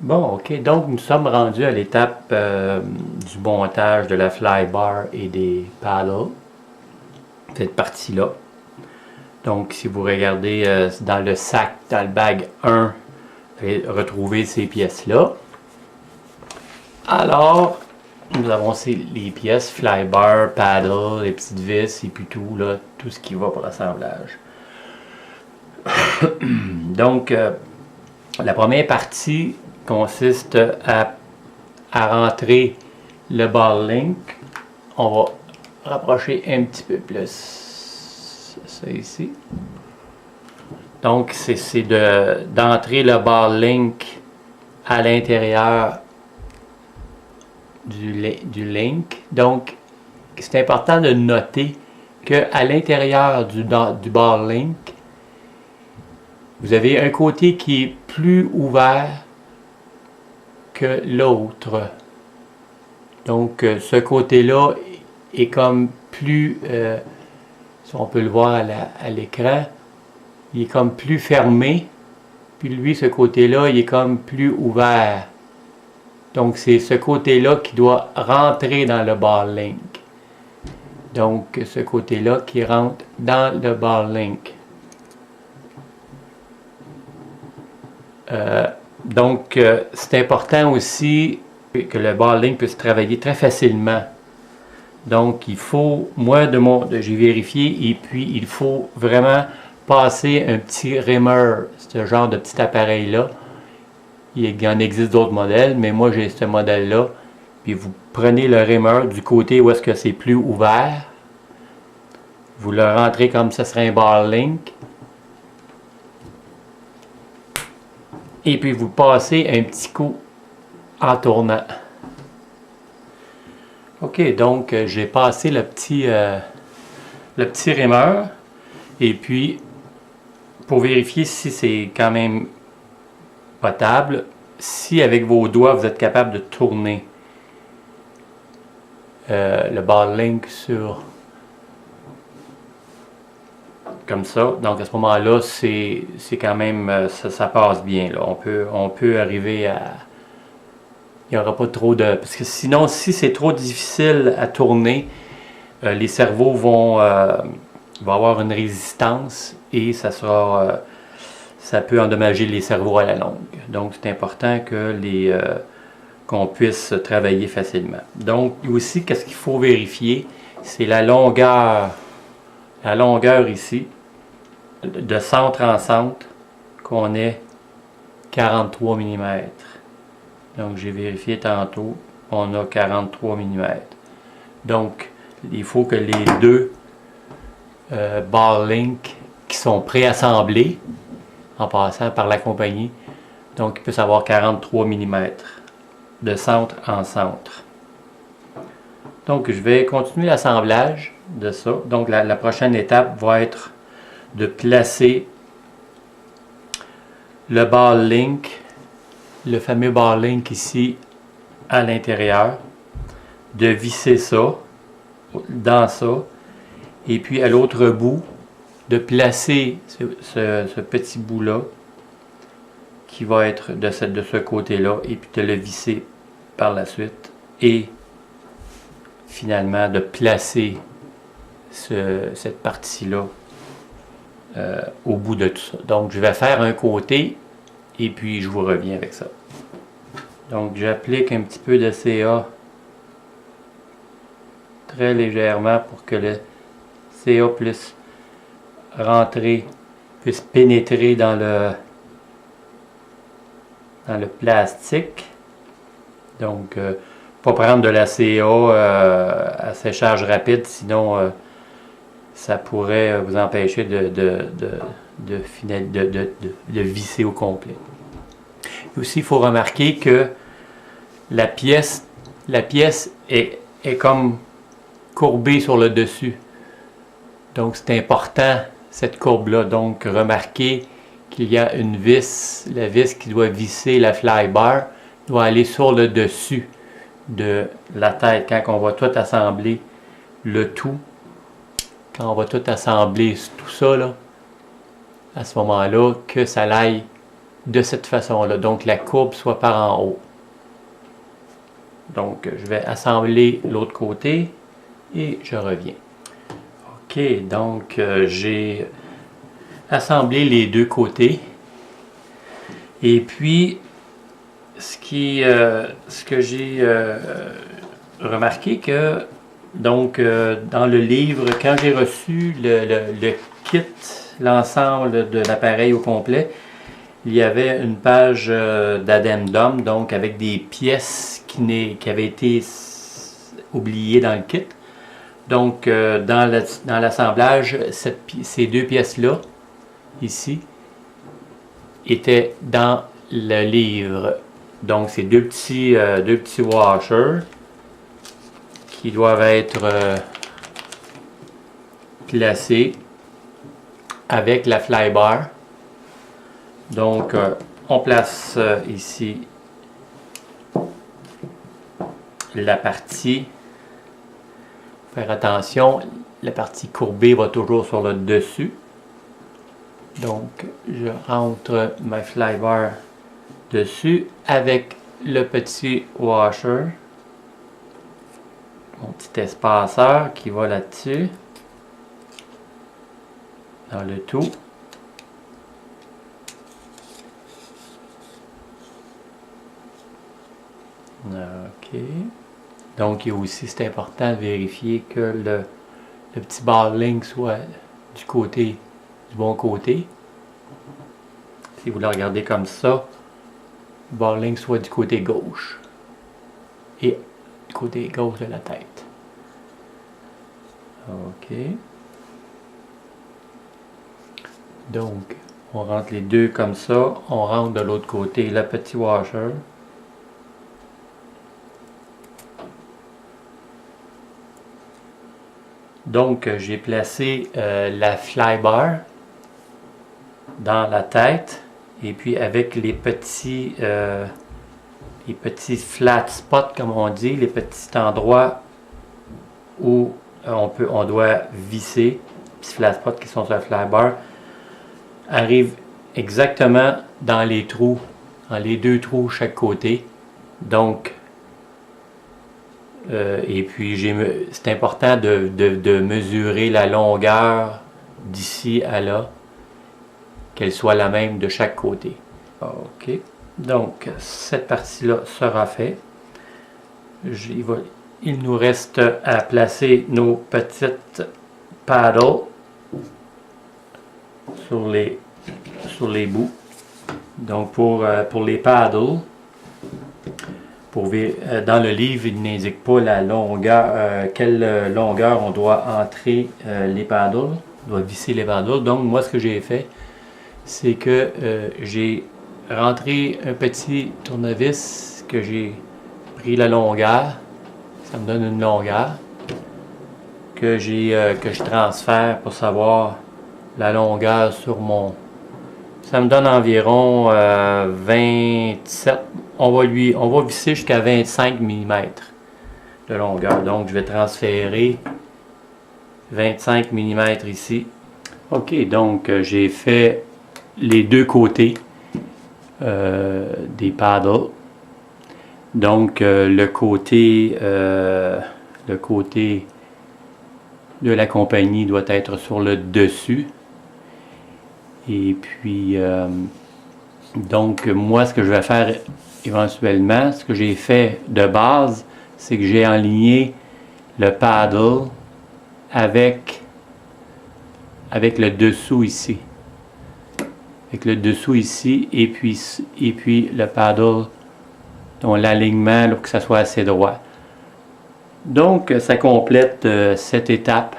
Bon, ok, donc nous sommes rendus à l'étape du montage de la flybar et des paddles, cette partie-là. Donc, si vous regardez dans le sac, dans le bag 1, vous allez retrouver ces pièces-là. Alors, nous avons les pièces flybar, paddle, les petites vis et puis tout, là, tout ce qui va pour l'assemblage. Donc, la première partie consiste à rentrer le ball link. On va rapprocher un petit peu plus ça ici. Donc, c'est d'entrer le ball link à l'intérieur du link. Donc, c'est important de noter qu'à l'intérieur du ball link, vous avez un côté qui est plus ouvert que l'autre. Donc, ce côté-là est comme plus, si on peut le voir à l'écran, il est comme plus fermé. Puis lui, ce côté-là, il est comme plus ouvert. Donc, c'est ce côté-là qui doit rentrer dans le ball link. Donc, ce côté-là qui rentre dans le ball link. Donc, c'est important aussi que le ball link puisse travailler très facilement. Donc, il faut, moi, j'ai vérifié, et puis il faut vraiment passer un petit rimmer, ce genre de petit appareil-là. Il y en existe d'autres modèles, mais moi, j'ai ce modèle-là. Puis, vous prenez le rimmer du côté où est-ce que c'est plus ouvert. Vous le rentrez comme ça serait un ball link. Et puis, vous passez un petit coup en tournant. OK, donc, j'ai passé le petit rimmer. Et puis, pour vérifier si c'est quand même potable, si avec vos doigts, vous êtes capable de tourner le ball link sur comme ça. Donc, à ce moment-là, c'est quand même, ça passe bien. Là. On peut arriver à... Il n'y aura pas trop de... Parce que sinon, si c'est trop difficile à tourner, les cerveaux vont avoir une résistance et ça peut endommager les cerveaux à la longue. Donc, c'est important que qu'on puisse travailler facilement. Donc, aussi, qu'est-ce qu'il faut vérifier? C'est la longueur ici, de centre en centre, qu'on ait 43 mm. Donc, j'ai vérifié tantôt, on a 43 mm. Donc, il faut que les deux ball link qui sont préassemblés, en passant par la compagnie, donc, il peut avoir 43 mm de centre en centre. Donc, je vais continuer l'assemblage de ça. Donc, la prochaine étape va être de placer le ball link, le fameux ball link ici à l'intérieur, de visser ça dans ça, et puis à l'autre bout, de placer ce petit bout-là qui va être de ce côté-là, et puis de le visser par la suite, et finalement de placer cette partie-là au bout de tout ça. Donc, je vais faire un côté et puis je vous reviens avec ça. Donc, j'applique un petit peu de CA très légèrement pour que le CA puisse rentrer, puisse pénétrer dans le plastique. Donc, pas prendre de la CA à séchage rapide, sinon ça pourrait vous empêcher de visser au complet. Et aussi, il faut remarquer que la pièce est comme courbée sur le dessus. Donc, c'est important, cette courbe-là. Donc, remarquez qu'il y a une vis, la vis qui doit visser la flybar doit aller sur le dessus de la tête quand on va tout assembler le tout. Quand on va tout assembler tout ça, là, à ce moment-là, que ça aille de cette façon-là. Donc la courbe soit par en haut. Donc je vais assembler l'autre côté et je reviens. OK, donc j'ai assemblé les deux côtés. Et puis ce que j'ai remarqué que donc dans le livre, quand j'ai reçu le kit, l'ensemble de l'appareil au complet, il y avait une page d'addendum, donc avec des pièces qui avaient été oubliées dans le kit. Donc dans l'assemblage, ces deux pièces-là, ici, étaient dans le livre. Donc c'est deux petits washers qui doivent être placés avec la flybar. Donc on place ici la partie. Faire attention, la partie courbée va toujours sur le dessus. Donc je rentre ma flybar dessus avec le petit washer, mon petit espaceur qui va là-dessus, dans le tout. OK. Donc, il y a aussi, c'est important de vérifier que le petit barling soit du bon côté. Si vous le regardez comme ça, le barling soit du côté gauche et du côté gauche de la tête. OK. Donc, on rentre les deux comme ça. On rentre de l'autre côté le petit washer. Donc, j'ai placé la flybar dans la tête et puis avec les petits flat spots, comme on dit, les petits endroits où on doit visser, les petits flat spots qui sont sur la flybar, arrivent exactement dans les trous, dans les deux trous chaque côté. Donc, et puis c'est important de mesurer la longueur d'ici à là, qu'elle soit la même de chaque côté. OK. Donc cette partie-là sera faite. Il nous reste à placer nos petites paddles sur les bouts. Donc pour les paddles, dans le livre, il n'indique pas la longueur, quelle longueur on doit entrer les paddles, on doit visser les paddles. Donc moi, ce que j'ai fait, c'est que j'ai rentré un petit tournevis, que j'ai pris la longueur, ça me donne une longueur, que je transfère pour savoir la longueur sur mon... Ça me donne environ 27. On va visser jusqu'à 25 mm de longueur. Donc, je vais transférer 25 mm ici. OK, donc j'ai fait les deux côtés des paddles. Donc, le côté de la compagnie doit être sur le dessus. Et puis, donc, moi, ce que je vais faire éventuellement, ce que j'ai fait de base, c'est que j'ai aligné le paddle avec le dessous ici. Avec le dessous ici, et puis le paddle, dont l'alignement, pour que ça soit assez droit. Donc, ça complète cette étape